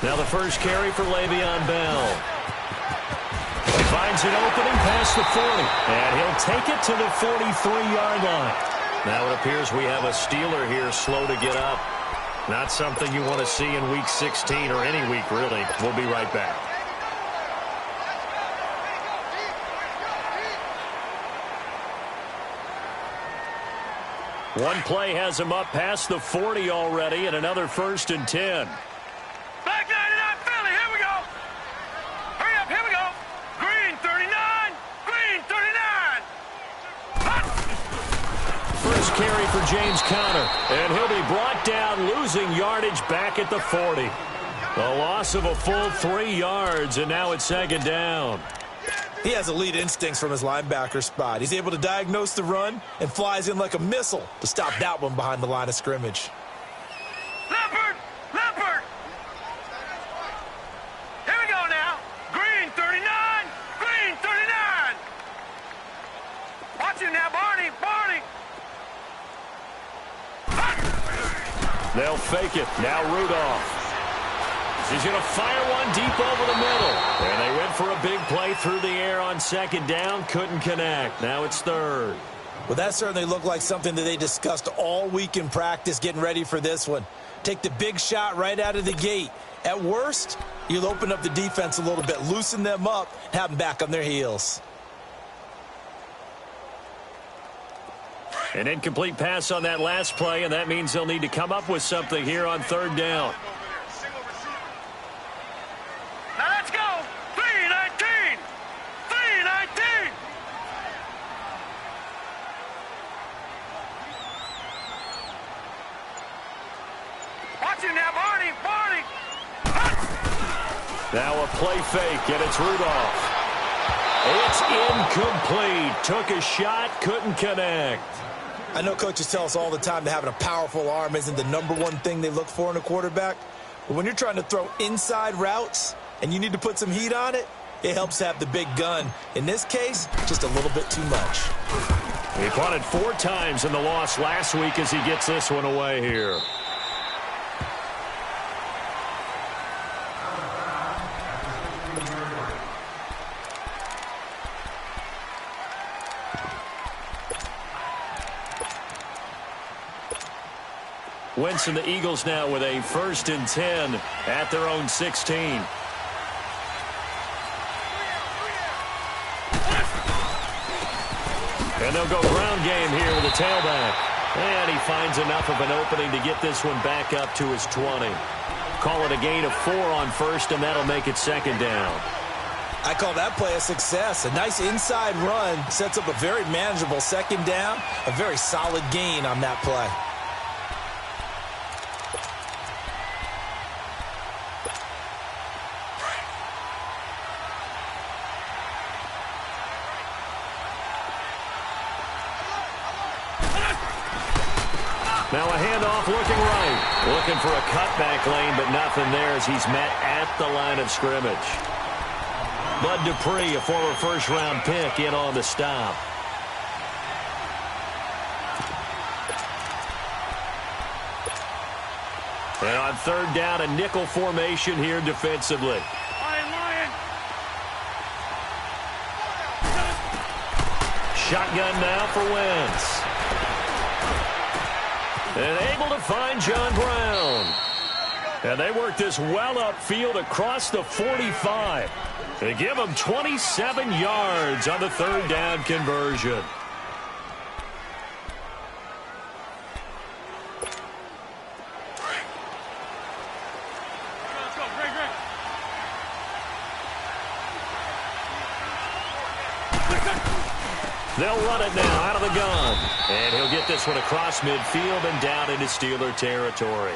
Now the first carry for Le'Veon Bell. He finds an opening past the 40. And he'll take it to the 43-yard line. Now it appears we have a Steeler here slow to get up. Not something you want to see in Week 16 or any week, really. We'll be right back. One play has him up past the 40 already, and another 1st and 10. Back 99, Philly, here we go. Hurry up, here we go. Green 39, green 39. First carry for James Conner, and he'll be brought down, losing yardage back at the 40. A loss of a full 3 yards, and now it's 2nd down. He has elite instincts from his linebacker spot. He's able to diagnose the run and flies in like a missile to stop that one behind the line of scrimmage. Leopard, Leopard. Here we go now. Green 39, green 39. Watch it now, Barney, Barney. They'll fake it. Now Rudolph. He's going to fire one deep over the middle. And they went for a big play through the air on 2nd down. Couldn't connect. Now it's 3rd. Well, that certainly looked like something that they discussed all week in practice getting ready for this one. Take the big shot right out of the gate. At worst, you'll open up the defense a little bit, loosen them up, and have them back on their heels. An incomplete pass on that last play, and that means they'll need to come up with something here on 3rd down. Now let's go. 319, 319. Watch it now, Barney, Barney. Now a play fake, and it's Rudolph. It's incomplete. Took a shot, couldn't connect. I know coaches tell us all the time that having a powerful arm isn't the #1 thing they look for in a quarterback. But when you're trying to throw inside routes and you need to put some heat on it, it helps to have the big gun. In this case, just a little bit too much. He punted 4 times in the loss last week as he gets this one away here. Wentz and the Eagles now with a 1st and 10 at their own 16. And they'll go ground game here with the tailback. And he finds enough of an opening to get this one back up to his 20. Call it a gain of 4 on 1st, and that'll make it 2nd down. I call that play a success. A nice inside run sets up a very manageable 2nd down. A very solid gain on that play. Now a handoff looking right. Looking for a cutback lane, but nothing there as he's met at the line of scrimmage. Bud Dupree, a former 1st-round pick, in on the stop. And on 3rd down, a nickel formation here defensively. Lion. Shotgun now for Wentz. And able to find John Brown. And they work this well upfield across the 45. They give him 27 yards on the 3rd down conversion. They'll run it now out of the gun. And he'll get this one across midfield and down into Steeler territory.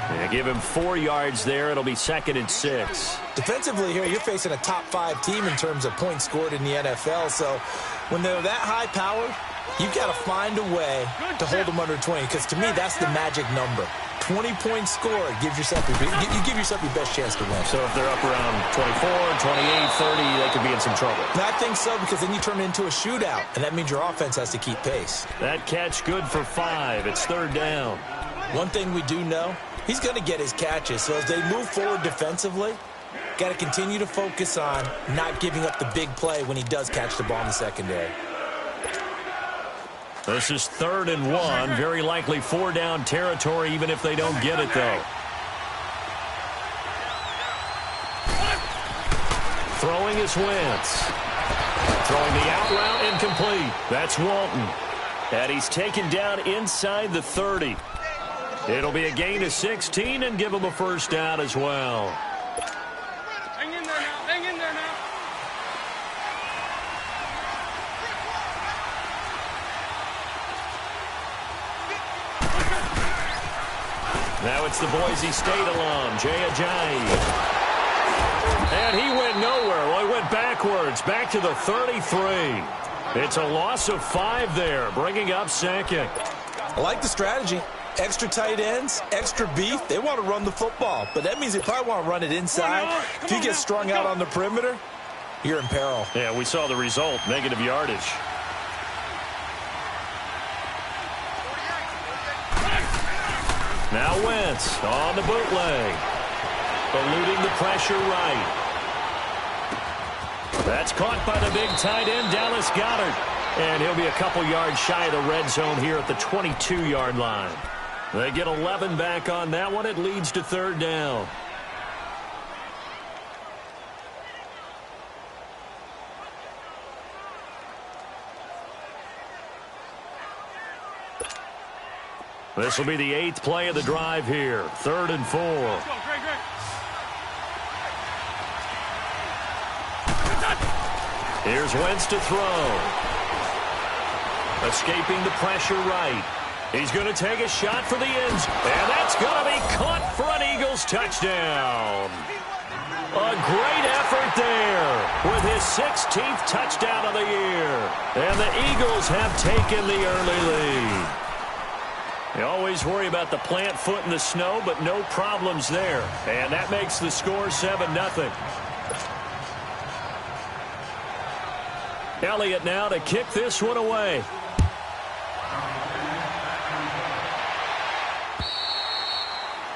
And give him 4 yards there. It'll be 2nd and 6. Defensively here, you're facing a top 5 team in terms of points scored in the NFL. So when they're that high powered, you've got to find a way to hold them under 20. Because to me, that's the magic number. 20 points scored gives yourself you give yourself your best chance to win. So if they're up around 24, 28, 30, they could be in some trouble. I think so, because then you turn it into a shootout, and that means your offense has to keep pace. That catch good for 5. It's 3rd down. One thing we do know, he's going to get his catches. So as they move forward defensively, got to continue to focus on not giving up the big play when he does catch the ball in the secondary. This is 3rd and 1. Very likely 4-down territory, even if they don't get it, though. Throwing is Wentz. Throwing the out route incomplete. That's Walton. And he's taken down inside the 30. It'll be a gain of 16 and give him a first down as well. Hang in there now. Hang in there now. Now it's the Boise State alum, Jay Ajayi. And he went nowhere. Well, he went backwards, back to the 33. It's a loss of 5 there, bringing up 2nd. I like the strategy. Extra tight ends, extra beef. They want to run the football, but that means they probably want to run it inside. If you get strung out on the perimeter, you're in peril. Yeah, we saw the result, negative yardage. Now Wentz on the bootleg. Eluding the pressure right. That's caught by the big tight end, Dallas Goedert. And he'll be a couple yards shy of the red zone here at the 22-yard line. They get 11 back on that one. It leads to 3rd down. This will be the 8th play of the drive here. 3rd and 4. Let's go, Greg. Here's Wentz to throw. Escaping the pressure right. He's going to take a shot for the ends. And that's going to be caught for an Eagles touchdown. A great effort there with his 16th touchdown of the year. And the Eagles have taken the early lead. You always worry about the plant foot in the snow, but no problems there. And that makes the score 7-0. Elliott now to kick this one away.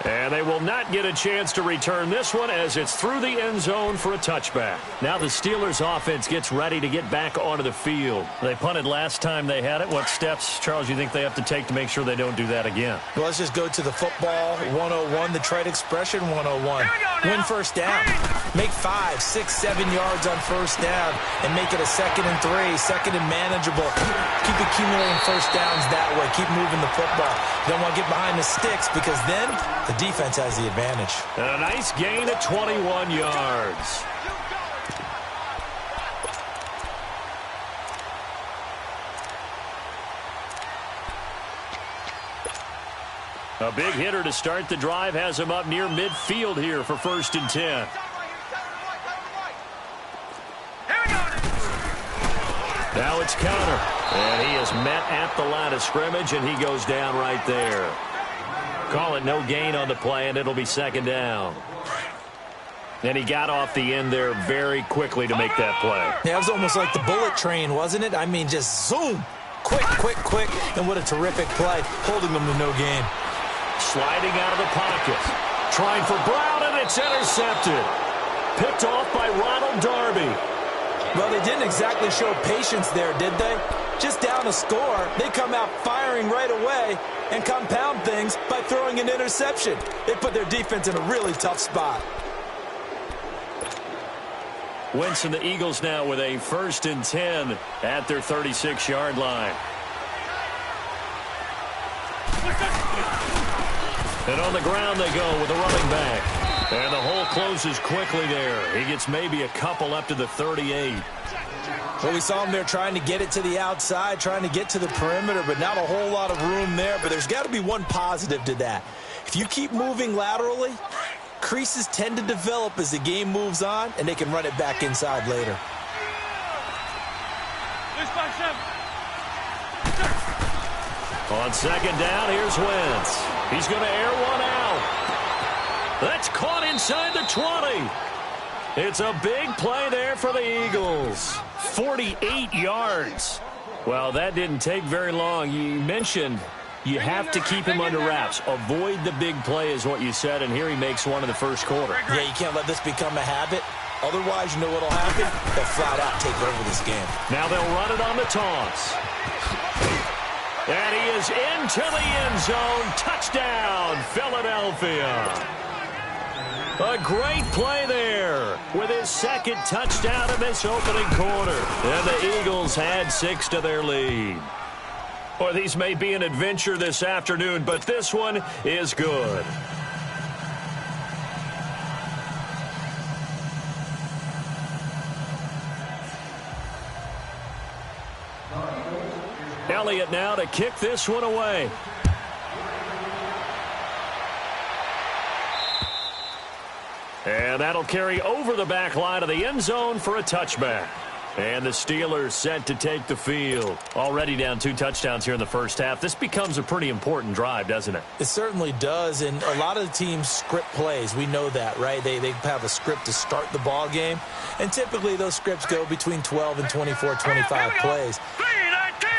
And they will not get a chance to return this one as it's through the end zone for a touchback. Now the Steelers offense gets ready to get back onto the field. They punted last time they had it. What steps, Charles, you think they have to take to make sure they don't do that again? Well, let's just go to the football 101, the trade expression 101. Win first down. Make 5, 6, 7 yards on first down and make it a 2nd and 3, 2nd and manageable. Keep accumulating first downs that way. Keep moving the football. You don't want to get behind the sticks because then the defense has the advantage. And a nice gain of 21 yards. A big hitter to start the drive has him up near midfield here for 1st and 10. Now it's counter. And he is met at the line of scrimmage, and he goes down right there. Call it no gain on the play, and it'll be 2nd down. And he got off the end there very quickly to make that play. Yeah, it was almost like the bullet train, wasn't it? I mean, just zoom. Quick, quick, quick. And what a terrific play, holding them to no gain. Sliding out of the pocket. Trying for Brown, and it's intercepted. Picked off by Ronald Darby. Well, they didn't exactly show patience there, did they? Just down a score, they come out firing right away and compound things by throwing an interception. They put their defense in a really tough spot. Wentz and the Eagles now with a 1st and 10 at their 36-yard line. And on the ground they go with a running back. And the hole closes quickly there. He gets maybe a couple up to the 38. Well, we saw him there trying to get it to the outside, trying to get to the perimeter, but not a whole lot of room there. But there's got to be one positive to that. If you keep moving laterally, creases tend to develop as the game moves on, and they can run it back inside later. On 2nd down, here's Wentz. He's going to air one out. That's caught inside the 20. It's a big play there for the Eagles. 48 yards. Well, that didn't take very long. You mentioned You have to keep him under wraps. Avoid the big play is what you said, and here he makes one in the first quarter. Yeah, you can't let this become a habit. Otherwise, you know what will happen? They'll flat out take over this game. Now they'll run it on the toss. And he is into the end zone. Touchdown, Philadelphia. A great play there with his second touchdown in this opening quarter. And the Eagles add 6 to their lead. Well, these may be an adventure this afternoon, but this one is good. Elliott now to kick this one away. And that'll carry over the back line of the end zone for a touchback. And the Steelers set to take the field. Already down 2 touchdowns here in the first half. This becomes a pretty important drive, doesn't it? It certainly does, and a lot of the teams script plays. We know that, right? They have a script to start the ball game, and typically those scripts go between 12 and 24, 25 plays.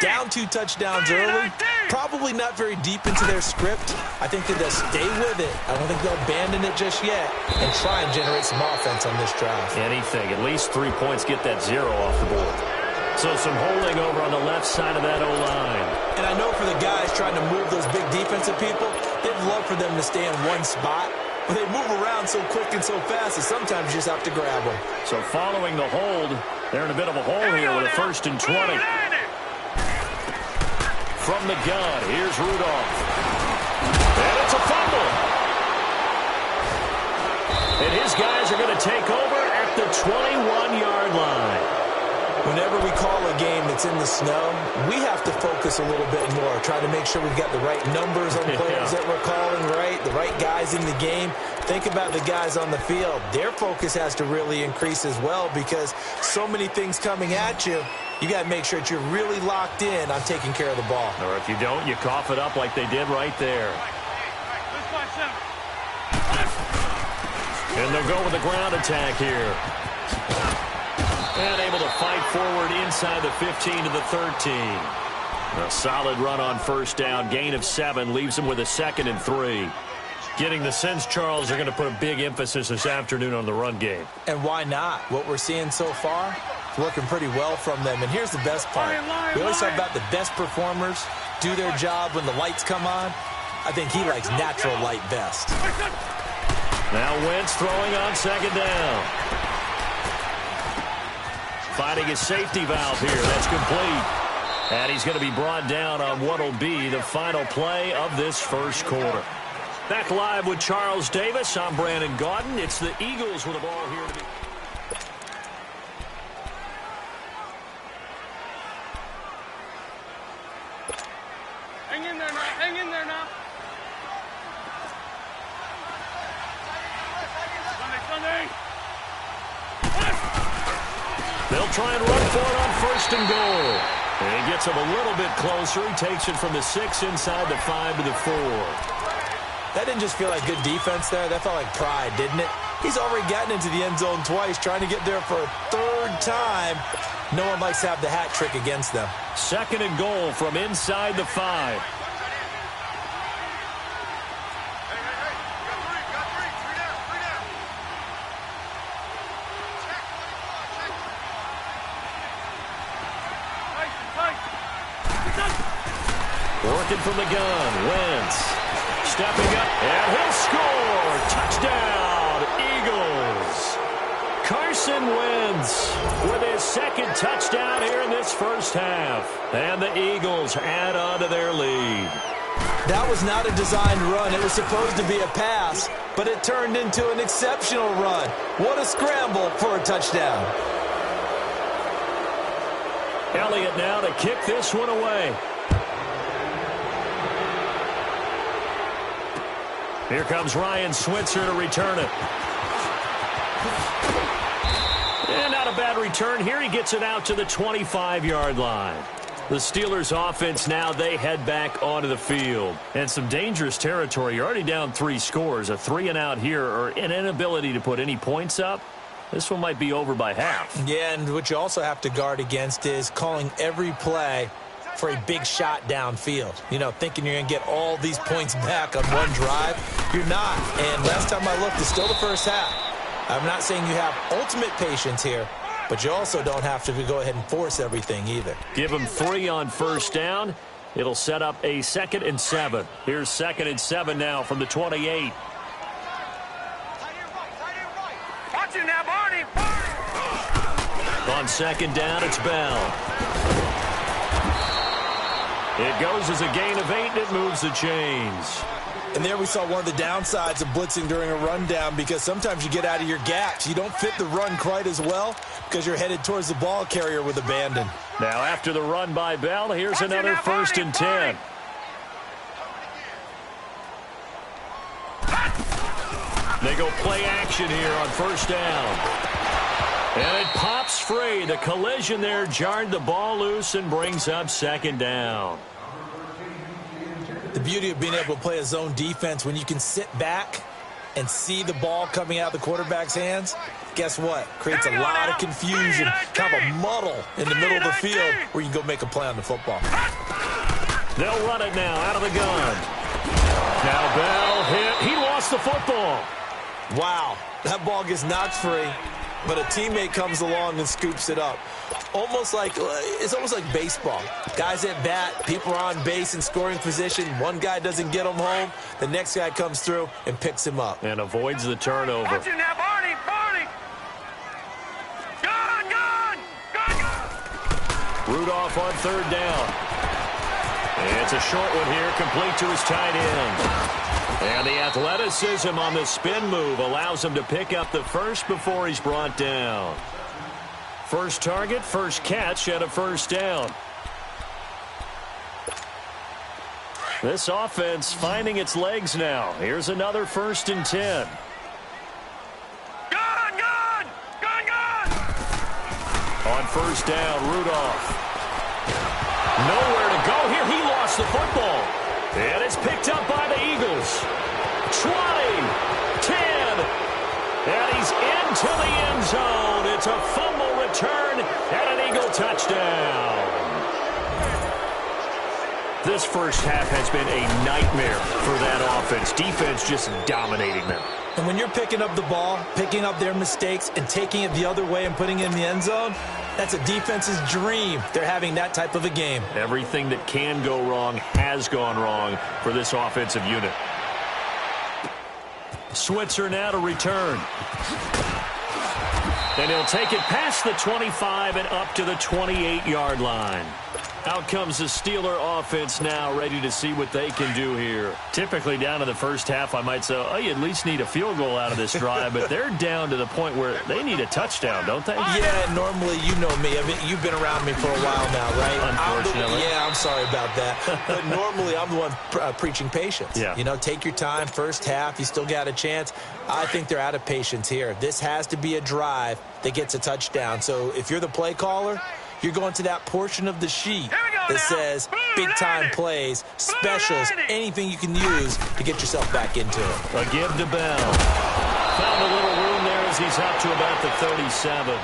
Down 2 touchdowns early, probably not very deep into their script. I think that they'll stay with it. I don't think they'll abandon it just yet and try and generate some offense on this drive. Anything. At least 3 points, get that 0 off the board. So some holding over on the left side of that O-line. And I know for the guys trying to move those big defensive people, they'd love for them to stay in one spot. But they move around so quick and so fast that sometimes you just have to grab them. So following the hold, they're in a bit of a hole here with a 1st and 20. From the gun, here's Rudolph. And it's a fumble. And his guys are going to take over at the 21-yard line. Whenever we call a game that's in the snow, we have to focus a little bit more, try to make sure we've got the right numbers on players that we're calling, right? The right guys in the game. Think about the guys on the field. Their focus has to really increase as well because so many things coming at you. You got to make sure that you're really locked in on taking care of the ball. Or if you don't, you cough it up like they did right there. And they'll go with the ground attack here. And able to fight forward inside the 15 to the 13. A solid run on first down. Gain of 7 leaves them with a 2nd and 3. Getting the sense, Charles, are going to put a big emphasis this afternoon on the run game. And why not? What we're seeing so far, it's working pretty well from them. And here's the best part. We always talk about the best performers do their job when the lights come on. I think he likes natural light best. Now Wentz throwing on 2nd down. Finding his safety valve here. That's complete. And he's going to be brought down on what will be the final play of this first quarter. Back live with Charles Davis. I'm Brandon Gaudin. It's the Eagles with the ball here to be. Hang in there now. Hang in there now. Sunday. They'll try and run for it on 1st and goal. And he gets him a little bit closer. He takes it from the 6 inside the 5 to the 4. That didn't just feel like good defense there. That felt like pride, didn't it? He's already gotten into the end zone twice, trying to get there for a 3rd time. No one likes to have the hat trick against them. 2nd and goal from inside the 5. Working from the gun, Wentz stepping up, and he'll score. Touchdown, Eagles. Carson Wentz with his 2nd touchdown here in this first half. And the Eagles add on to their lead. That was not a designed run. It was supposed to be a pass, but it turned into an exceptional run. What a scramble for a touchdown. Elliott now to kick this one away. Here comes Ryan Switzer to return it. And not a bad return here. He gets it out to the 25-yard line. The Steelers offense now, they head back onto the field. And some dangerous territory. You're already down 3 scores. A 3-and-out here or an inability to put any points up. This one might be over by half. Yeah, and what you also have to guard against is calling every play for a big shot downfield. You know, thinking you're going to get all these points back on one drive. You're not. And last time I looked, it's still the first half. I'm not saying you have ultimate patience here, but you also don't have to go ahead and force everything either. Give them 3 on first down. It'll set up a 2nd and 7. Here's 2nd and 7 now from the 28. Watch it now, Barney. On 2nd down, it's Bell. It goes as a gain of 8, and it moves the chains. And there we saw one of the downsides of blitzing during a rundown, because sometimes you get out of your gaps. You don't fit the run quite as well because you're headed towards the ball carrier with abandon. Now after the run by Bell, here's another 1st and 10. They go play action here on 1st down. And it pops free. The collision there jarred the ball loose and brings up 2nd down. The beauty of being able to play a zone defense, when you can sit back and see the ball coming out of the quarterback's hands, guess what? Creates a lot of confusion, kind of a muddle in the middle of the field where you can go make a play on the football. They'll run it now out of the gun. Now Bell hit. He lost the football. Wow, that ball gets knocked free, but a teammate comes along and scoops it up. It's almost like baseball. Guys at bat, people are on base in scoring position. One guy doesn't get him home. The next guy comes through and picks him up. And avoids the turnover. Watch it now, Barney. Gun. Rudolph on 3rd down. It's a short one here, complete to his tight end. And the athleticism on the spin move allows him to pick up the first before he's brought down. First target, first catch, and a 1st down. This offense finding its legs now. Here's another 1st and 10. Gun. On 1st down, Rudolph. Nowhere to go here. He lost the football. And it's picked up by the Eagles. 20, 10, and he's into the end zone. It's a fumble return and an Eagle touchdown. This first half has been a nightmare for that offense. Defense just dominating them. And when you're picking up the ball, picking up their mistakes, and taking it the other way and putting it in the end zone, that's a defense's dream. They're having that type of a game. Everything that can go wrong has gone wrong for this offensive unit. Switzer now to return. And he'll take it past the 25 and up to the 28-yard line. Out comes the Steeler offense now, ready to see what they can do here. Typically down to the first half, I might say, oh, you at least need a field goal out of this drive, but they're down to the point where they need a touchdown, don't they? Yeah, normally, you know me. I mean, you've been around me for a while now, right? Unfortunately. I'm sorry about that. But normally, I'm the one preaching patience. Yeah. You know, take your time. First half, you still got a chance. I think they're out of patience here. This has to be a drive that gets a touchdown. So if you're the play caller, you're going to that portion of the sheet that says big-time plays, specials, anything you can use to get yourself back into it. A give to Bell. Found a little room there as he's up to about the 37.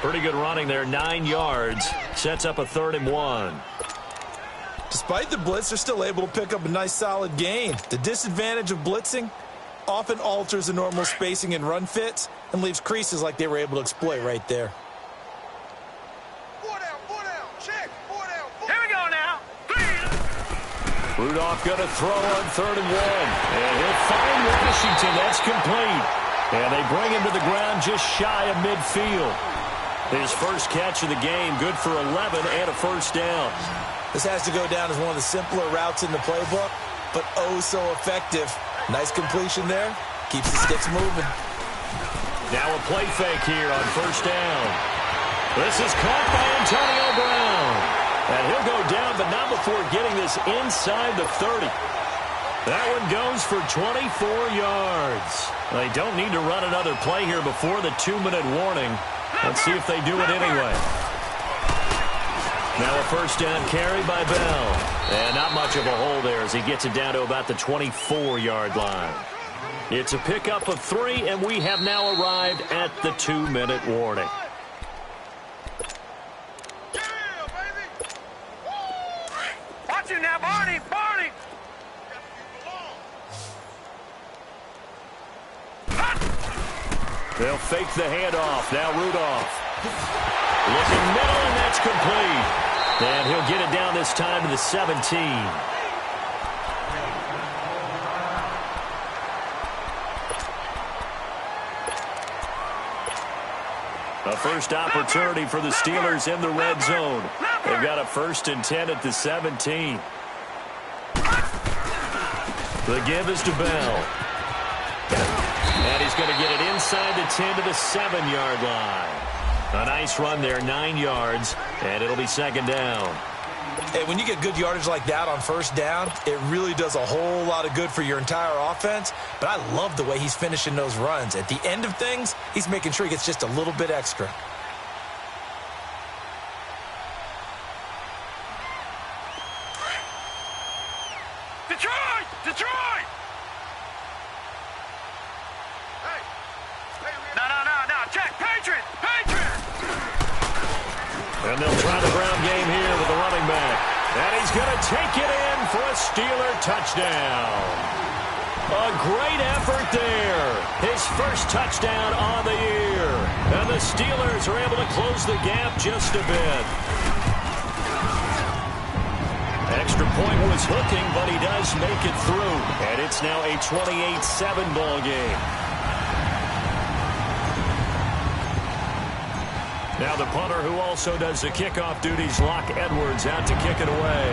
Pretty good running there, 9 yards. Sets up a 3rd and 1. Despite the blitz, they're still able to pick up a nice, solid gain. The disadvantage of blitzing often alters the normal spacing and run fits and leaves creases like they were able to exploit right there. Rudolph going to throw on 3rd and 1. And he'll find Washington. That's complete. And they bring him to the ground just shy of midfield. His first catch of the game, good for 11 and a 1st down. This has to go down as one of the simpler routes in the playbook, but oh so effective. Nice completion there. Keeps the sticks moving. Now a play fake here on 1st down. This is caught by Antonio Brown. And he'll go down, but not before getting this inside the 30. That one goes for 24 yards. They don't need to run another play here before the 2-minute warning. Let's see if they do it anyway. Now a 1st down carry by Bell. And not much of a hole there as he gets it down to about the 24-yard line. It's a pickup of 3, and we have now arrived at the 2-minute warning. They'll fake the handoff. Now Rudolph. Looking middle, and that's complete. And he'll get it down this time to the 17. A first opportunity for the Steelers in the red zone. They've got a 1st and 10 at the 17. The give is to Bell. And he's going to get it inside the 10 to the 7-yard line. A nice run there, 9 yards, and it'll be 2nd down. Hey, when you get good yardage like that on 1st down, it really does a whole lot of good for your entire offense. But I love the way he's finishing those runs. At the end of things, he's making sure he gets just a little bit extra. Detroit! Detroit! No, check! Patriot! Patriot! And they'll try the ground game here with the running back. And he's going to take it in for a Steeler touchdown. A great effort there. His first touchdown on the year. And the Steelers are able to close the gap just a bit. Extra point was hooking, but he does make it through. And it's now a 28-7 ball game. Now the punter, who also does the kickoff duties, Locke Edwards, out to kick it away.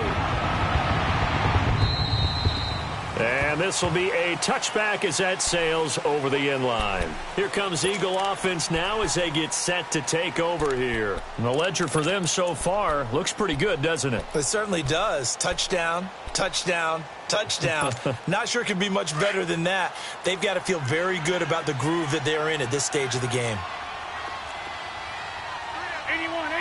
And this will be a touchback as that sails over the end line. Here comes Eagle offense now as they get set to take over here. And the ledger for them so far looks pretty good, doesn't it? It certainly does. Touchdown, touchdown, touchdown. Not sure it can be much better than that. They've got to feel very good about the groove that they're in at this stage of the game. 81.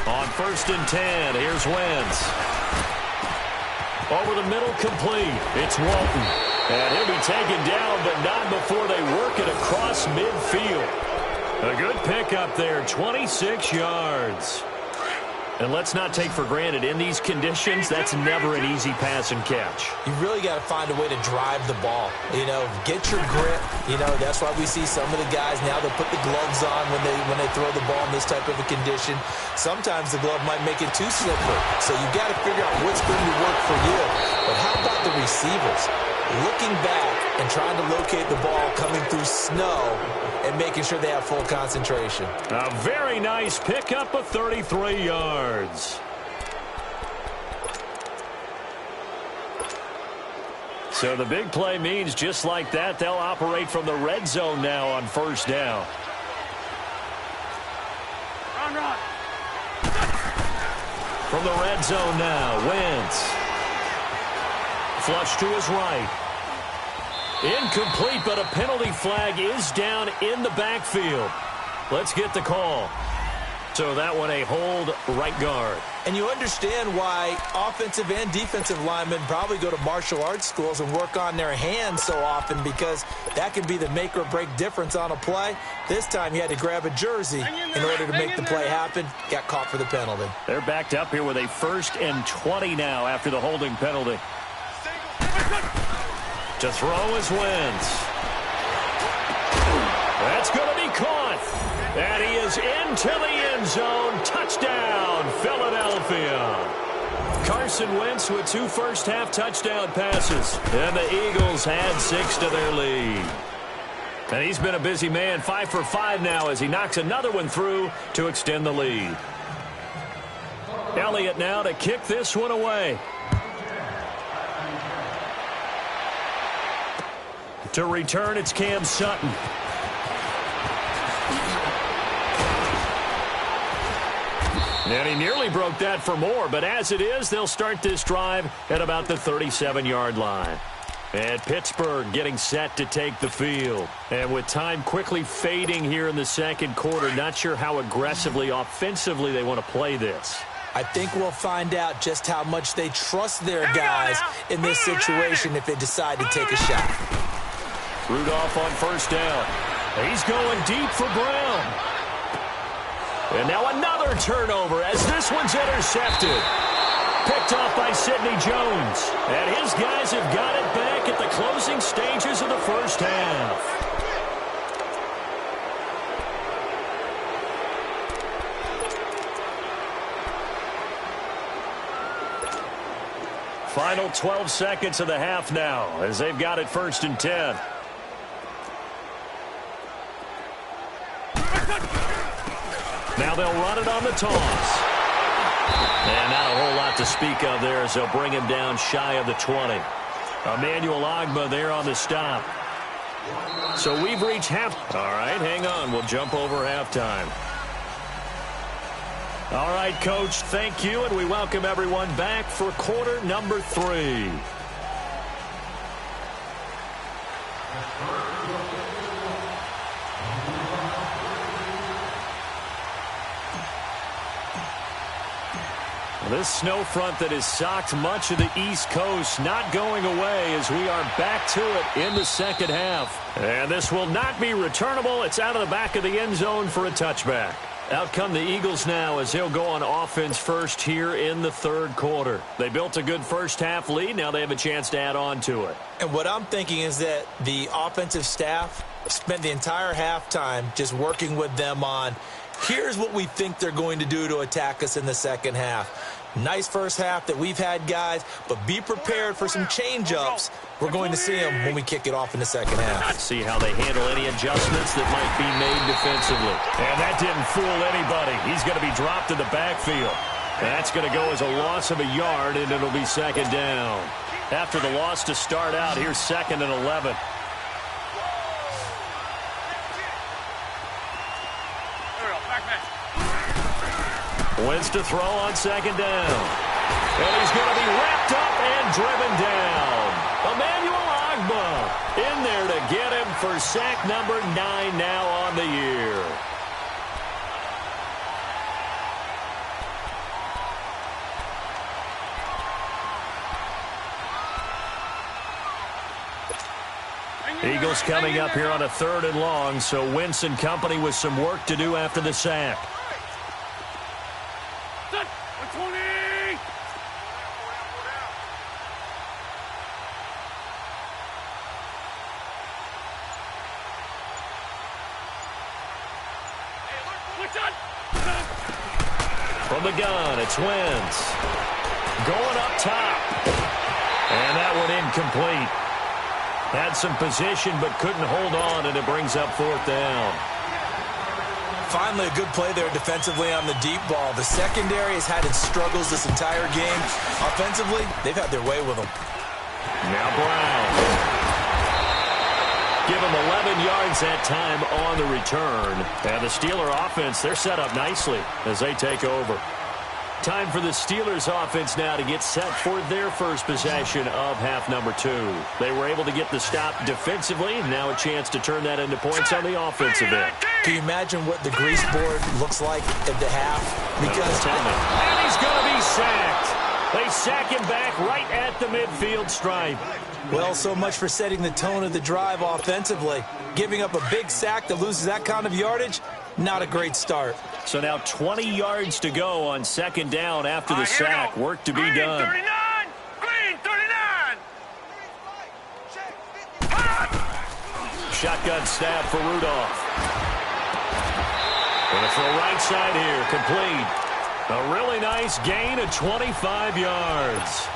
On 1st and 10, here's Wentz. Over the middle, complete. It's Walton. And he'll be taken down, but not before they work it across midfield. A good pickup there, 26 yards. And let's not take for granted, in these conditions, that's never an easy pass and catch. You really got to find a way to drive the ball. You know, get your grip. You know, that's why we see some of the guys now, they'll put the gloves on when they throw the ball in this type of a condition. Sometimes the glove might make it too slippery. So you got to figure out what's going to work for you. But how about the receivers? Looking back and trying to locate the ball coming through snow and making sure they have full concentration. A very nice pickup of 33 yards. So the big play means just like that, they'll operate from the red zone now on 1st down. Run. From the red zone now, Wentz. Flush to his right. Incomplete, but a penalty flag is down in the backfield. Let's get the call. So that one a hold, right guard. And you understand why offensive and defensive linemen probably go to martial arts schools and work on their hands so often, because that can be the make or break difference on a play. This time he had to grab a jersey in order to make the play happen. Got caught for the penalty. They're backed up here with a 1st and 20 now after the holding penalty. To throw is Wentz. That's going to be caught. And he is into the end zone. Touchdown, Philadelphia. Carson Wentz with 2 first-half touchdown passes. And the Eagles add 6 to their lead. And he's been a busy man, 5 for 5 now as he knocks another one through to extend the lead. Elliott now to kick this one away. To return, it's Cam Sutton. And he nearly broke that for more, but as it is, they'll start this drive at about the 37-yard line. And Pittsburgh getting set to take the field. And with time quickly fading here in the 2nd quarter, not sure how aggressively, offensively they want to play this. I think we'll find out just how much they trust their guys in this situation if they decide to take a shot. Rudolph on 1st down. He's going deep for Brown. And now another turnover as this one's intercepted. Picked off by Sidney Jones. And his guys have got it back at the closing stages of the 1st half. Final 12 seconds of the half now as they've got it 1st and 10. Now they'll run it on the toss. And not a whole lot to speak of there as they'll bring him down shy of the 20. Emmanuel Ogbah there on the stop. So we've reached half. All right, hang on. We'll jump over halftime. All right, Coach, thank you, and we welcome everyone back for quarter number 3. This snow front that has socked much of the East Coast not going away as we are back to it in the second half. And this will not be returnable. It's out of the back of the end zone for a touchback. Out come the Eagles now as they'll go on offense first here in the 3rd quarter. They built a good first half lead. Now they have a chance to add on to it. And what I'm thinking is that the offensive staff spent the entire halftime just working with them on, here's what we think they're going to do to attack us in the second half. Nice first half that we've had, guys, but be prepared for some change-ups. We're going to see them when we kick it off in the second half. Let's see how they handle any adjustments that might be made defensively. And that didn't fool anybody. He's going to be dropped in the backfield. That's going to go as a loss of a yard, and it'll be 2nd down. After the loss to start out, here's 2nd and 11. Wins to throw on 2nd down. And he's going to be wrapped up and driven down. Emmanuel Ogbah in there to get him for sack number 9 now on the year. Eagles coming up here on a 3rd and long, so Wentz and company with some work to do after the sack. From the gun, it's Wentz. Going up top. And that one incomplete. Had some position but couldn't hold on, and it brings up 4th down. Finally, a good play there defensively on the deep ball. The secondary has had its struggles this entire game. Offensively, they've had their way with them. Now Brown. Give him 11 yards that time on the return. And the Steeler offense, they're set up nicely as they take over. Time for the Steelers offense now to get set for their first possession of half number 2. They were able to get the stop defensively. Now a chance to turn that into points on the offensive end. Can you imagine what the grease board looks like at the half? Because and he's going to be sacked. They sack him back right at the midfield stripe. Well, so much for setting the tone of the drive offensively. Giving up a big sack that loses that kind of yardage, not a great start. So now 20 yards to go on 2nd down after the sack. Work to be done. 39! Green 39! Shotgun snap for Rudolph. And it's the right side here, complete. A really nice gain of 25 yards.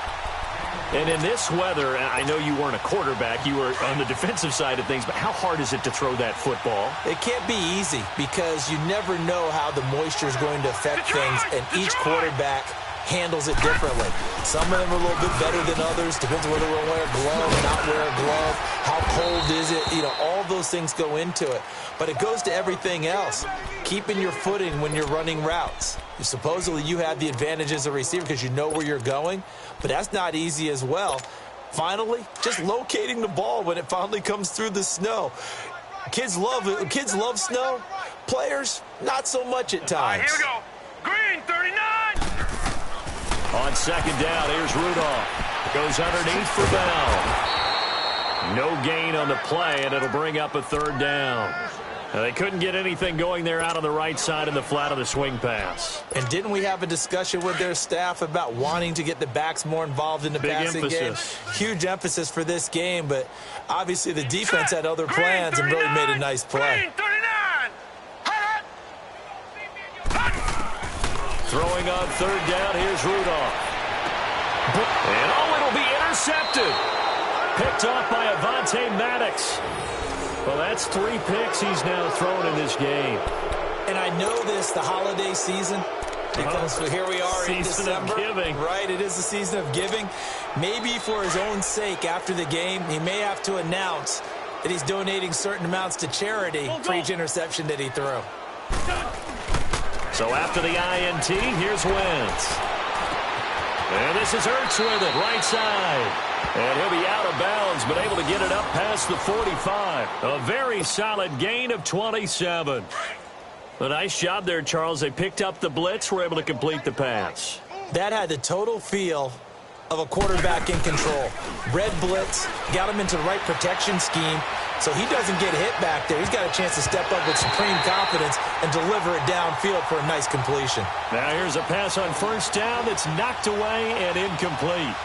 And in this weather, I know you weren't a quarterback, you were on the defensive side of things, but how hard is it to throw that football? It can't be easy because you never know how the moisture is going to affect things, and each quarterback handles it differently. Some of them are a little bit better than others. Depends on whether they'll wear a glove or not wear a glove. How cold is it? You know, all those things go into it. But it goes to everything else. Keeping your footing when you're running routes. Supposedly you have the advantage as a receiver because you know where you're going, but that's not easy as well. Finally, just locating the ball when it finally comes through the snow. Kids love it. Kids love snow. Players, not so much at times. Here we go. Green 39! On 2nd down, here's Rudolph. Goes underneath for Bell. No gain on the play, and it'll bring up a 3rd down. Now, they couldn't get anything going there out on the right side in the flat of the swing pass. And didn't we have a discussion with their staff about wanting to get the backs more involved in the passing game? Huge emphasis for this game, but obviously the defense had other plans and really made a nice play. Throwing on 3rd down, here's Rudolph. And all it'll picked off by Avonte Maddox. Well, that's 3 picks he's now thrown in this game. And I know this, the holiday season, because here we are in December. Season of giving. Right, it is the season of giving. Maybe for his own sake, after the game, he may have to announce that he's donating certain amounts to charity for each interception that he threw. So after the INT, here's Wentz. And this is Ertz with it, right side. And he'll be out of bounds, but able to get it up past the 45. A very solid gain of 27. A nice job there, Charles. They picked up the blitz, were able to complete the pass. That had the total feel of a quarterback in control. Red blitz, got him into the right protection scheme, so he doesn't get hit back there. He's got a chance to step up with supreme confidence and deliver it downfield for a nice completion. Now here's a pass on first down that's knocked away and incomplete.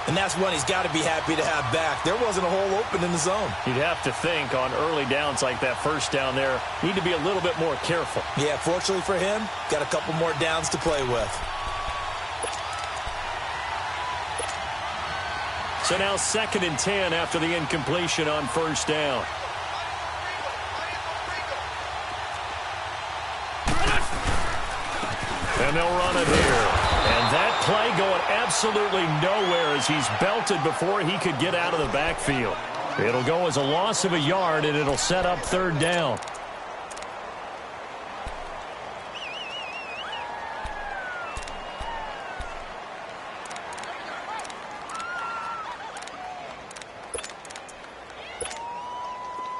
And that's one he's got to be happy to have back. There wasn't a hole open in the zone. You'd have to think on early downs like that first down there, need to be a little bit more careful. Yeah, fortunately for him, got a couple more downs to play with. So now 2nd and 10 after the incompletion on first down. And they'll run it here. And that play going absolutely nowhere as he's belted before he could get out of the backfield. It'll go as a loss of a yard, and it'll set up 3rd down.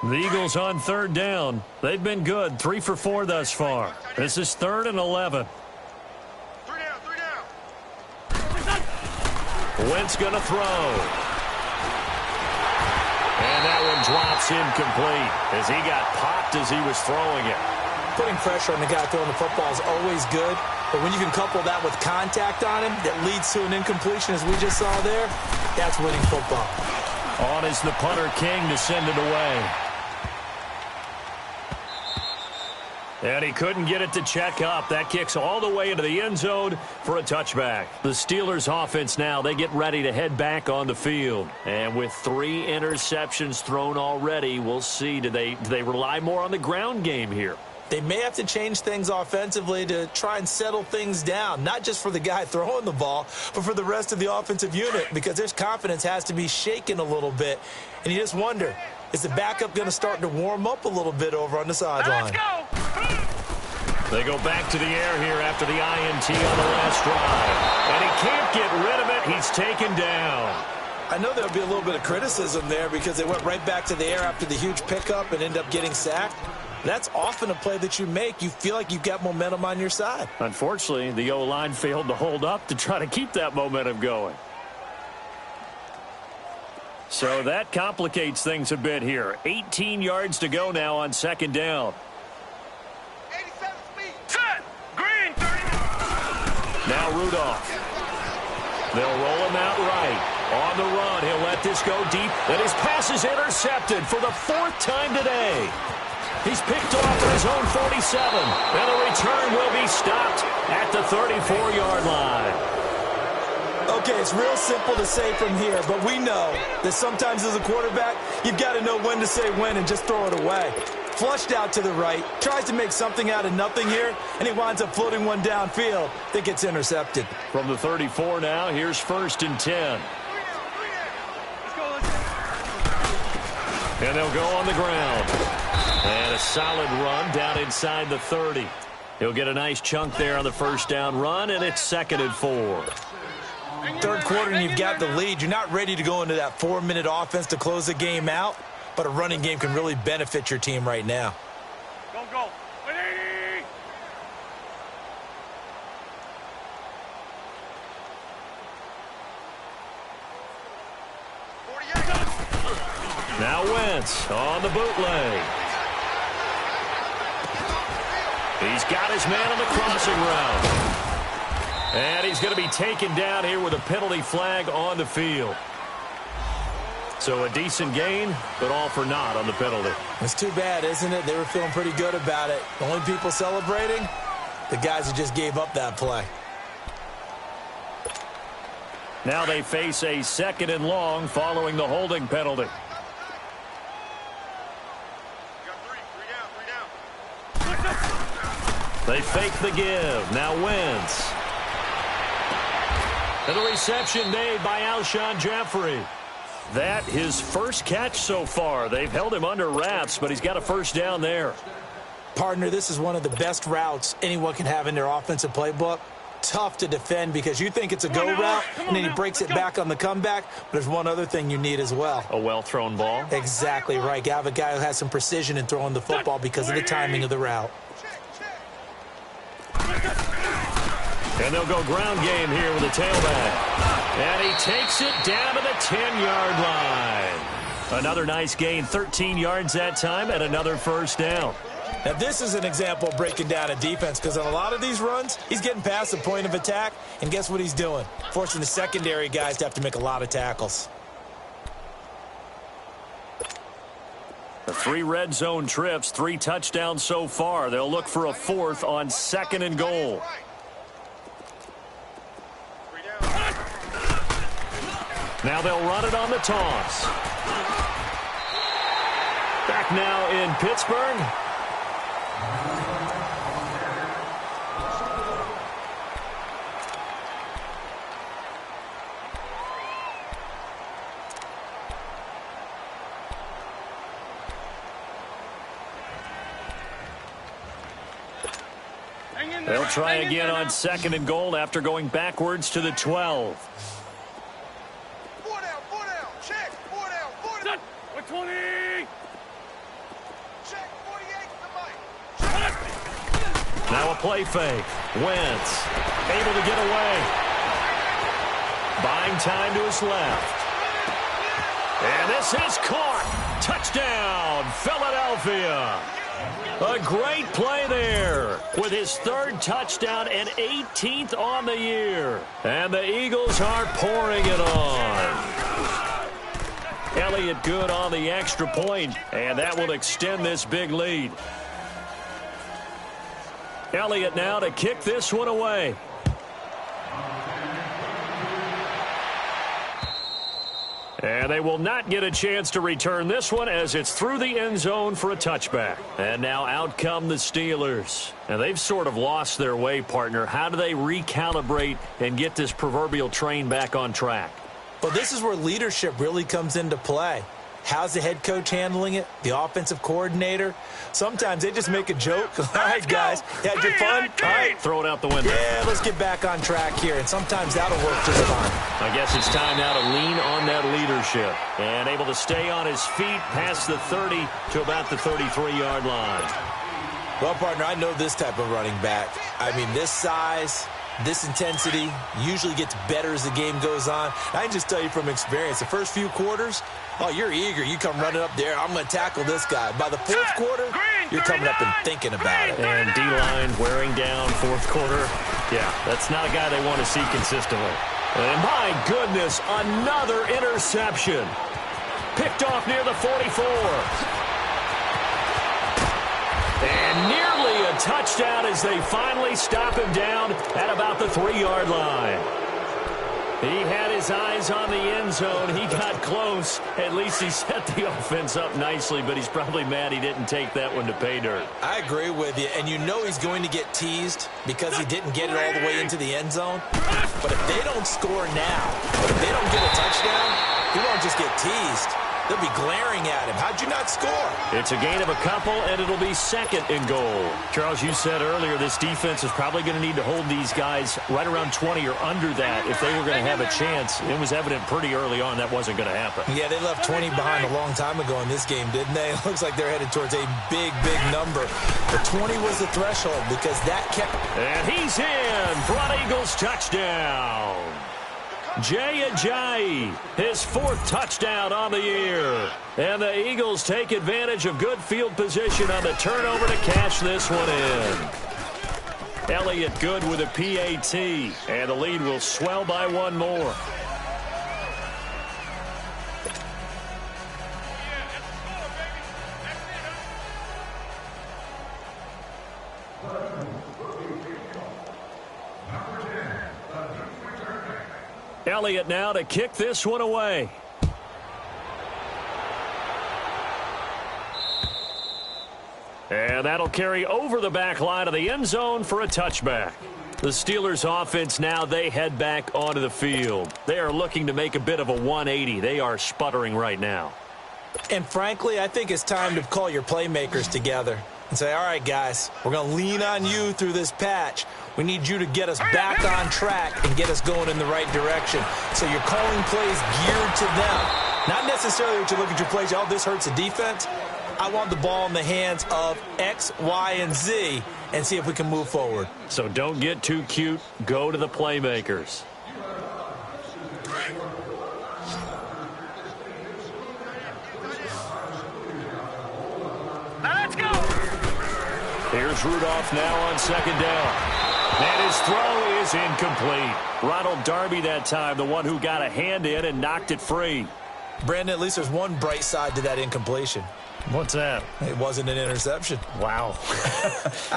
The Eagles on 3rd down. They've been good, 3 for 4 thus far. This is 3rd and 11. 3 down. Wentz going to throw. And that one drops incomplete as he got popped as he was throwing it. Putting pressure on the guy throwing the football is always good, but when you can couple that with contact on him that leads to an incompletion, as we just saw there, that's winning football. On is the punter King to send it away. And he couldn't get it to check up. That kicks all the way into the end zone for a touchback. The Steelers offense now, they get ready to head back on the field. And with 3 interceptions thrown already, we'll see, do they rely more on the ground game here? They may have to change things offensively to try and settle things down, not just for the guy throwing the ball, but for the rest of the offensive unit, because their confidence has to be shaken a little bit. And you just wonder, is the backup going to start to warm up a little bit over on the sideline? Let's go. They go back to the air here after the INT on the last drive. And he can't get rid of it. He's taken down. I know there'll be a little bit of criticism there because they went right back to the air after the huge pickup and end up getting sacked. That's often a play that you make. You feel like you've got momentum on your side. Unfortunately, the O-line failed to hold up to try to keep that momentum going. So that complicates things a bit here. 18 yards to go now on 2nd down. 87 speed. Set. Green 30. Now Rudolph. They'll roll him out right. On the run, he'll let this go deep. And his pass is intercepted for the 4th time today. He's picked off at his own 47. And the return will be stopped at the 34-yard line. Okay, it's real simple to say from here, but we know that sometimes as a quarterback, you've got to know when to say when and just throw it away. Flushed out to the right, tries to make something out of nothing here, and he winds up floating one downfield that gets intercepted. From the 34 now, here's 1st and 10. And they'll go on the ground. And a solid run down inside the 30. He'll get a nice chunk there on the 1st down run, and it's 2nd and 4. 3rd quarter and you've got the lead. You're not ready to go into that 4-minute offense to close the game out, but a running game can really benefit your team right now. Go. Ready. Now Wentz on the bootleg. He's got his man on the crossing route. And he's going to be taken down here with a penalty flag on the field. So a decent gain, but all for naught on the penalty. It's too bad, isn't it? They were feeling pretty good about it. The only people celebrating, the guys who just gave up that play. Now they face a 2nd and long following the holding penalty. They fake the give. Now Wentz. And the reception made by Alshon Jeffrey. That his first catch so far. They've held him under wraps, but he's got a first down there. Partner, this is one of the best routes anyone can have in their offensive playbook. Tough to defend because you think it's a go route, and then he breaks it back on the comeback. But there's one other thing you need as well. A well-thrown ball? Exactly right. You have a guy who has some precision in throwing the football because of the timing of the route. And they'll go ground game here with a tailback. And he takes it down to the 10-yard line. Another nice gain, 13 yards that time, and another first down. Now, this is an example of breaking down a defense because on a lot of these runs, he's getting past the point of attack, and guess what he's doing? Forcing the secondary guys to have to make a lot of tackles. The 3 red zone trips, 3 touchdowns so far. They'll look for a 4th on 2nd and goal. Now they'll run it on the toss. Back now in Pittsburgh. They'll try again on 2nd and goal after going backwards to the 12. 4 down, check, 4 down, 4 down. 20. Check, 48 to the mic. Now a play fake. Wentz able to get away. Buying time to his left. And this is caught. Touchdown, Philadelphia. A great play there with his 3rd touchdown and 18th on the year. And the Eagles are pouring it on. Elliott good on the extra point, and that will extend this big lead. Elliott now to kick this one away. And they will not get a chance to return this one as it's through the end zone for a touchback. And now out come the Steelers. And they've sort of lost their way, partner. How do they recalibrate and get this proverbial train back on track? Well, this is where leadership really comes into play. How's the head coach handling it? The offensive coordinator? Sometimes they just make a joke. All right, guys, you had your fun? All right. Throw it out the window. Yeah, let's get back on track here, and sometimes that'll work just fine. I guess it's time now to lean on that leadership. And able to stay on his feet past the 30 to about the 33-yard line. Well, partner, I know this type of running back. I mean, this size, this intensity usually gets better as the game goes on. I can just tell you from experience, the first few quarters, oh, you're eager. You come running up there. I'm going to tackle this guy. By the 4th quarter, you're coming up and thinking about it. And D-line wearing down 4th quarter. Yeah, that's not a guy they want to see consistently. And my goodness, another interception. Picked off near the 44. And nearly a touchdown as they finally stop him down at about the 3-yard line. He had his eyes on the end zone. He got close. At least he set the offense up nicely, but he's probably mad he didn't take that one to pay dirt. I agree with you, and you know he's going to get teased because he didn't get it all the way into the end zone. But if they don't score now, if they don't get a touchdown, he won't just get teased. They'll be glaring at him. How'd you not score? It's a gain of a couple, and it'll be 2nd and goal. Charles, you said earlier this defense is probably going to need to hold these guys right around 20 or under that if they were going to have a chance. It was evident pretty early on that wasn't going to happen. Yeah, they left 20 behind a long time ago in this game, didn't they? It looks like they're headed towards a big, big number. But 20 was the threshold because that kept... And he's in for an Eagles touchdown. Jay Ajayi, his 4th touchdown on the year. And the Eagles take advantage of good field position on the turnover to cash this one in. Elliott good with a PAT, and the lead will swell by one more. Elliott now to kick this one away. And that'll carry over the back line of the end zone for a touchback. The Steelers offense now, they head back onto the field. They are looking to make a bit of a 180. They are sputtering right now. And frankly, I think it's time to call your playmakers together and say, all right, guys, we're going to lean on you through this patch. We need you to get us back on track and get us going in the right direction. So you're calling plays geared to them. Not necessarily that you look at your plays, oh, this hurts the defense. I want the ball in the hands of X, Y, and Z and see if we can move forward. So don't get too cute. Go to the playmakers. Now let's go. Here's Rudolph now on second down. And his throw is incomplete. Ronald Darby that time, the one who got a hand in and knocked it free. Brandon, at least there's one bright side to that incompletion. What's that? It wasn't an interception. Wow.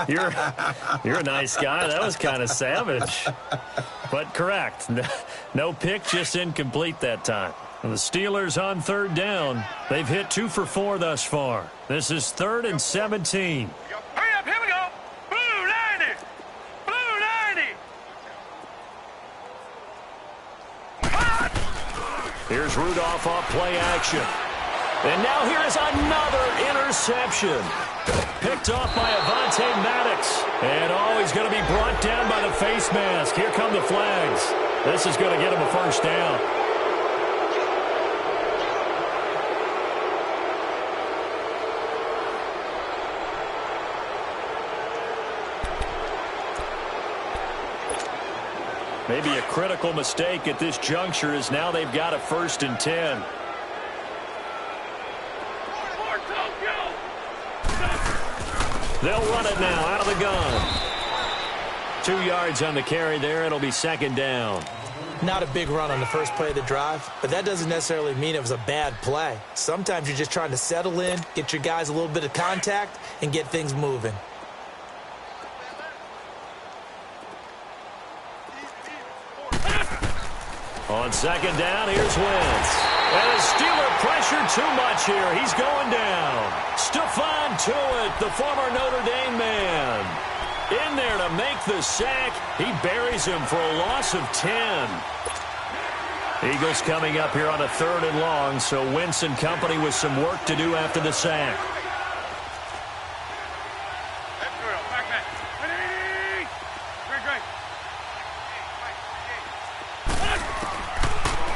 You're a nice guy. That was kind of savage. But correct. No pick, just incomplete that time. And the Steelers on third down. They've hit 2 for 4 thus far. This is 3rd and 17. Hurry up, here we go. Blue 90. Blue 90. Here's Rudolph off play action. And now here is another interception. Picked off by Avonte Maddox. And he's going to be brought down by the face mask. Here come the flags. This is going to get him a first down. Maybe a critical mistake at this juncture is now they've got a 1st and 10. They'll run it now out of the gun. 2 yards on the carry there. It'll be 2nd down. Not a big run on the first play of the drive, but that doesn't necessarily mean it was a bad play. Sometimes you're just trying to settle in, get your guys a little bit of contact, and get things moving. On 2nd down, here's Wentz. And the Steeler pressure too much here. He's going down. Stephon Tuitt, the former Notre Dame man. In there to make the sack. He buries him for a loss of 10. Eagles coming up here on a 3rd and long, so Wentz and company with some work to do after the sack.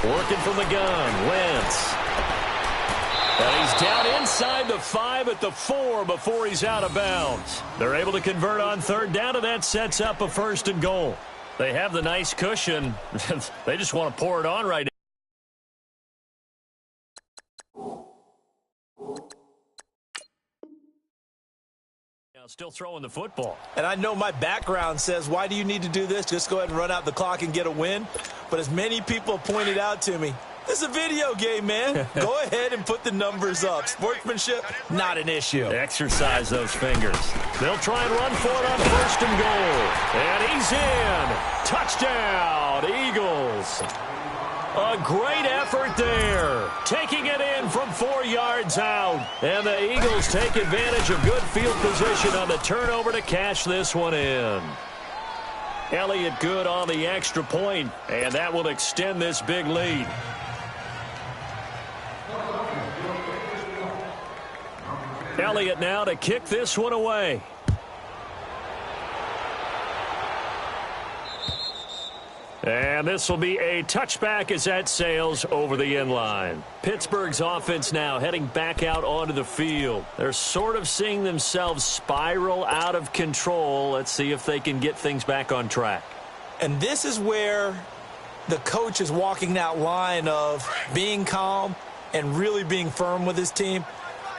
Working from the gun, Wentz. And he's down inside the 5 at the 4 before he's out of bounds. They're able to convert on 3rd down, and that sets up a 1st and goal. They have the nice cushion. They just want to pour it on right now. Still throwing the football. And I know my background says, why do you need to do this? Just go ahead and run out the clock and get a win. But as many people pointed out to me, this is a video game, man. Go ahead and put the numbers up. Sportsmanship, not an issue. Exercise those fingers. They'll try and run for it on 1st and goal. And he's in. Touchdown, Eagles. A great effort there. Taking it in from 4 yards out. And the Eagles take advantage of good field position on the turnover to cash this one in. Elliott good on the extra point, and that will extend this big lead. Elliott now to kick this one away. And this will be a touchback as that sails over the end line. Pittsburgh's offense now heading back out onto the field. They're sort of seeing themselves spiral out of control. Let's see if they can get things back on track. And this is where the coach is walking that line of being calm and really being firm with his team.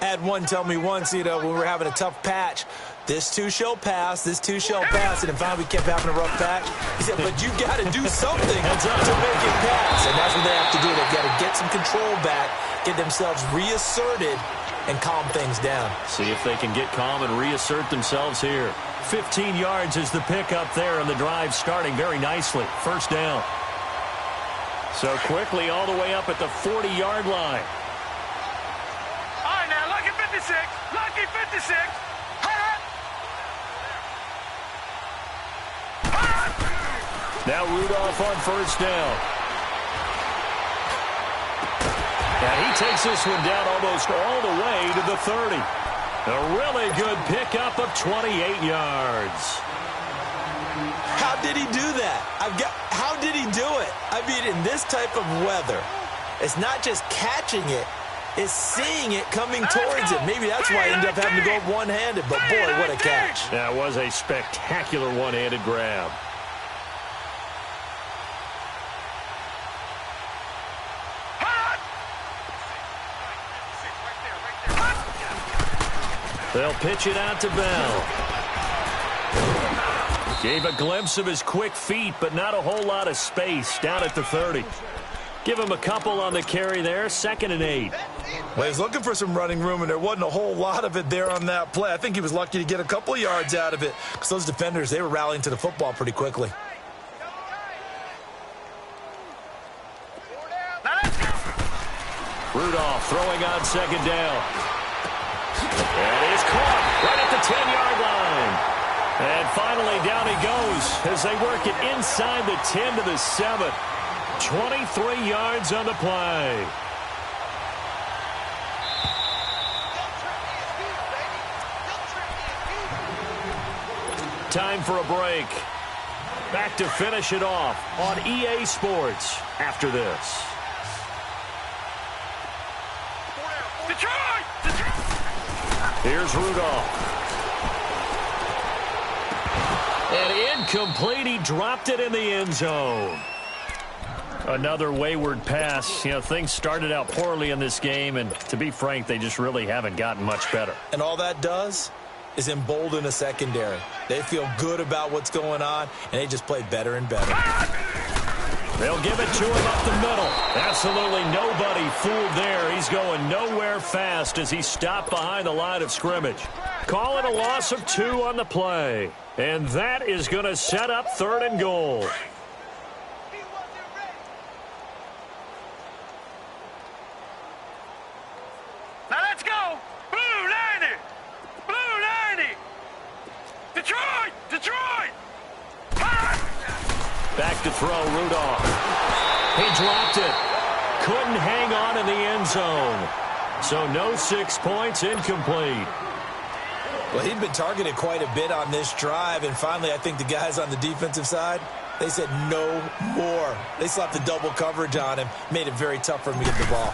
I had one tell me once, when we were having a tough patch, this too shall pass, this too shall pass, and finally we kept having a rough patch. He said, but you got to do something to make it pass, and that's what they have to do. They've got to get some control back, get themselves reasserted, and calm things down. See if they can get calm and reassert themselves here. 15 yards is the pickup there, and the drive starting very nicely. 1st down. So quickly all the way up at the 40-yard line. All right, now, lucky 56. Lucky 56. Now Rudolph on first down. And he takes this one down almost all the way to the 30. A really good pickup of 28 yards. How did he do that? How did he do it? I mean, in this type of weather, it's not just catching it, it's seeing it coming towards him. Maybe that's why he ended up having to go one-handed, but boy, what a catch. That was a spectacular one-handed grab. They'll pitch it out to Bell. Gave a glimpse of his quick feet, but not a whole lot of space down at the 30. Give him a couple on the carry there, 2nd and 8. Well, he's looking for some running room, and there wasn't a whole lot of it there on that play. I think he was lucky to get a couple of yards out of it because those defenders, they were rallying to the football pretty quickly. Rudolph throwing on 2nd down. And he's caught right at the 10-yard line. And finally down he goes as they work it inside the 10 to the 7. 23 yards on the play. Time for a break. Back to finish it off on EA Sports after this. Here's Rudolph. And incomplete. He dropped it in the end zone. Another wayward pass. You know, things started out poorly in this game, and to be frank, they just really haven't gotten much better. And all that does is embolden a secondary. They feel good about what's going on, and they just play better and better. They'll give it to him up the middle. Absolutely nobody fooled there. He's going nowhere fast as he stopped behind the line of scrimmage. Call it a loss of 2 on the play. And that is going to set up 3rd and goal. Now let's go. Blue 90. Blue 90. Detroit. Detroit. Back to throw, Rudolph. He dropped it. Couldn't hang on in the end zone. So no 6 points, incomplete. Well, he'd been targeted quite a bit on this drive, and finally I think the guys on the defensive side, they said no more. They slapped the double coverage on him, made it very tough for him to get the ball.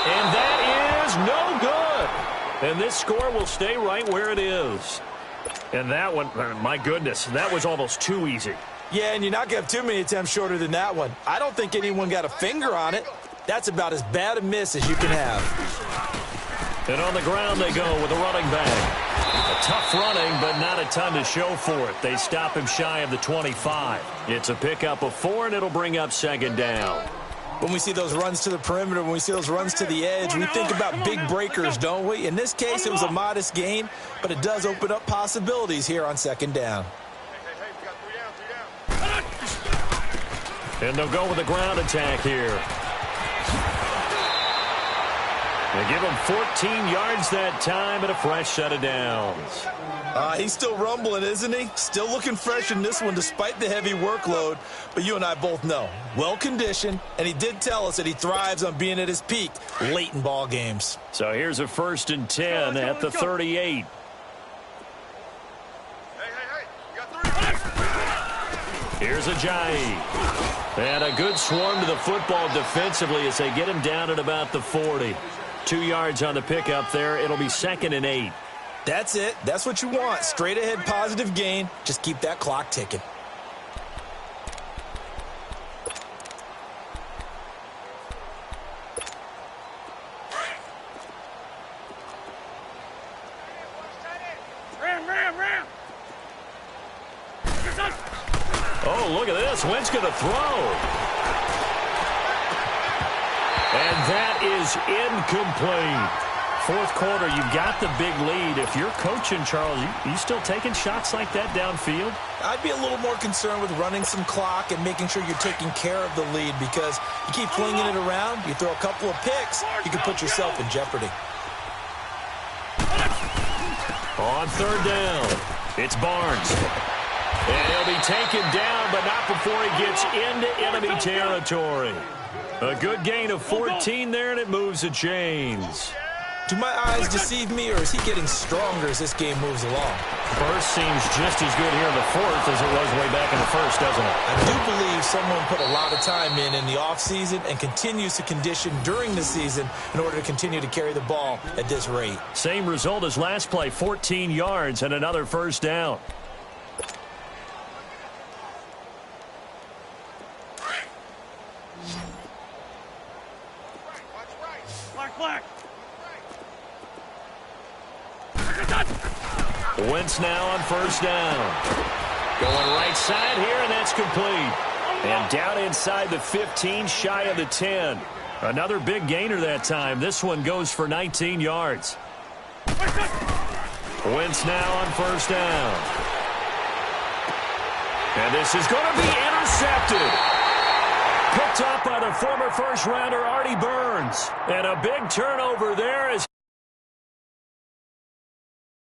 And that is no good. And this score will stay right where it is. And that one, my goodness, that was almost too easy. Yeah, and you're not going to have too many attempts shorter than that one. I don't think anyone got a finger on it. That's about as bad a miss as you can have. And on the ground they go with a running back. A tough running, but not a ton to show for it. They stop him shy of the 25. It's a pickup of 4, and it'll bring up 2nd down. When we see those runs to the perimeter, when we see those runs to the edge, we think about big breakers, don't we? In this case, it was a modest gain, but it does open up possibilities here on 2nd down. And they'll go with a ground attack here. They give him 14 yards that time and a fresh set of downs. He's still rumbling, isn't he? Still looking fresh in this one despite the heavy workload. But you and I both know, well-conditioned, and he did tell us that he thrives on being at his peak late in ball games. So here's a 1st and 10 at the 38. Here's Ajayi. And a good swarm to the football defensively as they get him down at about the 40. 2 yards on the pickup there. It'll be 2nd and 8. That's it. That's what you want. Straight ahead positive gain. Just keep that clock ticking. Ram. Oh, look at this. Wentz going to throw. And that is incomplete. fourth quarter, you've got the big lead. If you're coaching, Charles, you still taking shots like that downfield? I'd be a little more concerned with running some clock and making sure you're taking care of the lead, because you keep flinging it around, you throw a couple of picks, you can put yourself in jeopardy. On third down, it's Barnes. And he'll be taken down, but not before he gets into enemy territory. A good gain of 14 there, and it moves the chains. Do my eyes deceive me, or is he getting stronger as this game moves along? Burst seems just as good here in the fourth as it was way back in the first, doesn't it? I do believe someone put a lot of time in the offseason and continues to condition during the season in order to continue to carry the ball at this rate. Same result as last play, 14 yards and another first down. Wentz now on first down. Going right side here, and that's complete. And down inside the 15, shy of the 10. Another big gainer that time. This one goes for 19 yards. Wentz now on first down. And this is going to be intercepted. Picked up by the former first-rounder Artie Burns. And a big turnover there as